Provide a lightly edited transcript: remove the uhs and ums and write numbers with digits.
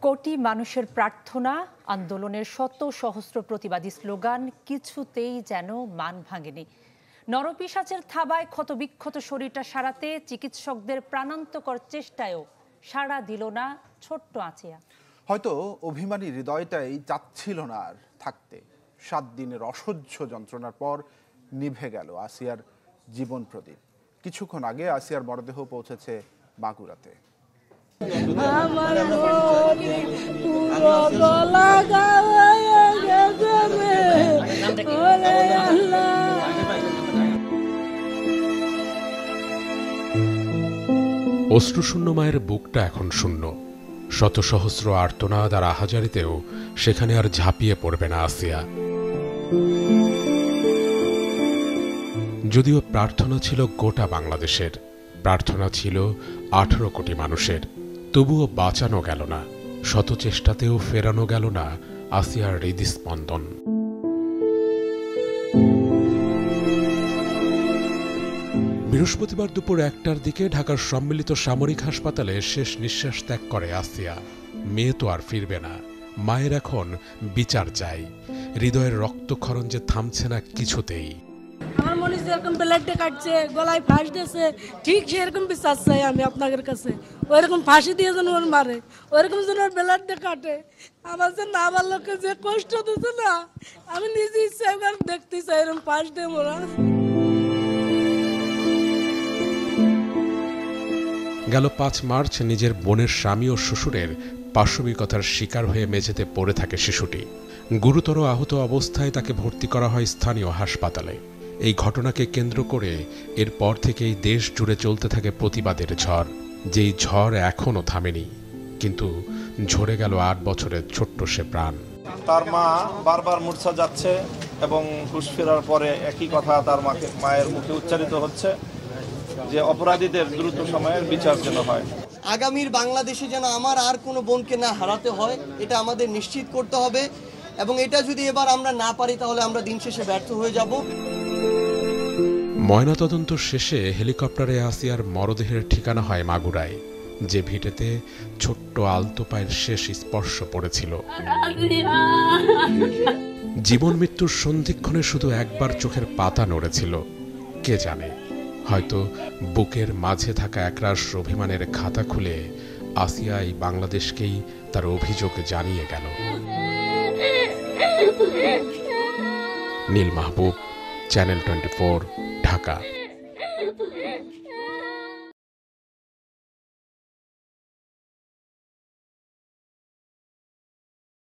কোটি মানুষের প্রার্থনা, আন্দোলনের শত সহস্র প্রতিবাদী স্লোগান কিছুতেই যেন মান ভাঙেনি। নরপিশাচের থাবায় ক্ষতবিক্ষত শরীরটা সারাতে চিকিৎসকদের প্রাণান্তকর চেষ্টায়ও সাড়া দিল না ছোট্ট আচিয়া। হয়তো অভিমানী হৃদয়টাই চাচ্ছিল না আর থাকতে। 7 দিনের অসহ্য যন্ত্রণার পর নিভে গেল আসিয়ার জীবন প্রদীপ। কিছুক্ষণ আগে আসিয়ার মরদেহ পৌঁছেছে মাগুরাতে। অশ্রুশূন্য মায়ের বুকটা এখন শূন্য। শত সহস্র আর্তনাদ আর আহাজারিতেও সেখানে আর ঝাঁপিয়ে পড়বে না আসিয়া। যদিও প্রার্থনা ছিল গোটা বাংলাদেশের, প্রার্থনা ছিল 18 কোটি মানুষের, তবুও বাঁচানো গেল না। শত চেষ্টাতেও ফেরানো গেল না আসিয়ার হৃদস্পন্দন। বৃহস্পতিবার দুপুর 1টার দিকে ঢাকার সম্মিলিত সামরিক হাসপাতালে শেষ নিঃশ্বাস ত্যাগ করে আসিয়া। মেয়ে তো আর ফিরবে না, মায়ের এখন বিচার চাই। হৃদয়ের রক্তক্ষরণ যে থামছে না কিছুতেই। আমার মনে যেরকম ব্লাডে কাটছে, গলায় ফাঁস দিয়েছে, ঠিক সেরকম বিচার চাই আমি আপনাদের কাছে। ওইরকম ফাঁসি দিয়ে যেন ওর মারে, ওইরকম যেন ওর ব্লাডে কাটে। আমার যে না আমার লোককে যে কষ্ট দিচ্ছে না, আমি নিজে ইচ্ছা দেখতে চাই এরকম ফাঁস দিয়ে মোরা। গেল 5 মার্চ নিজের বোনের স্বামী ও শ্বশুরের পাশবিকতার শিকার হয়ে মেঝেতে পড়ে থাকে শিশুটি। গুরুতর আহত অবস্থায় তাকে ভর্তি করা হয় স্থানীয় হাসপাতালে। এই ঘটনাকে কেন্দ্র করে এরপর থেকেই দেশ জুড়ে চলতে থাকে প্রতিবাদের ঝড়, যেই ঝড় এখনও থামেনি। কিন্তু ঝরে গেল 8 বছরের ছোট্ট সে প্রাণ। তার মা বারবার মূর্ছা যাচ্ছে এবং হুঁশ ফেরার পরে একই কথা তার মায়ের মুখে উচ্চারিত হচ্ছে যে অপরাধীদের দ্রুত সময়ের বিচার যেন হয়। আগামীর বাংলাদেশে যেন আমার আর কোনো বোনকে না হারাতে হয়, এটা আমাদের নিশ্চিত করতে হবে। এবং এটা যদি এবার আমরা না পারি তাহলে আমরা দিন শেষে ব্যর্থ হয়ে যাব। ময়নাতদন্ত শেষে হেলিকপ্টারে আসিয়ার মরদেহের ঠিকানা হয় মাগুরায়, যে ভিটেতে ছোট্ট আলতো পায়ের শেষ স্পর্শ পড়েছিল। জীবন মৃত্যুর সন্ধিক্ষণে শুধু একবার চোখের পাতা নড়েছিল। কে জানে, হয়তো বুকের মাঝে থাকা একরাশ অভিমানের খাতা খুলে আসিয়া এই বাংলাদেশকেই তার অভিযোগ জানিয়ে গেল। নীল মাহবুব, চ্যানেল 24, ঢাকা।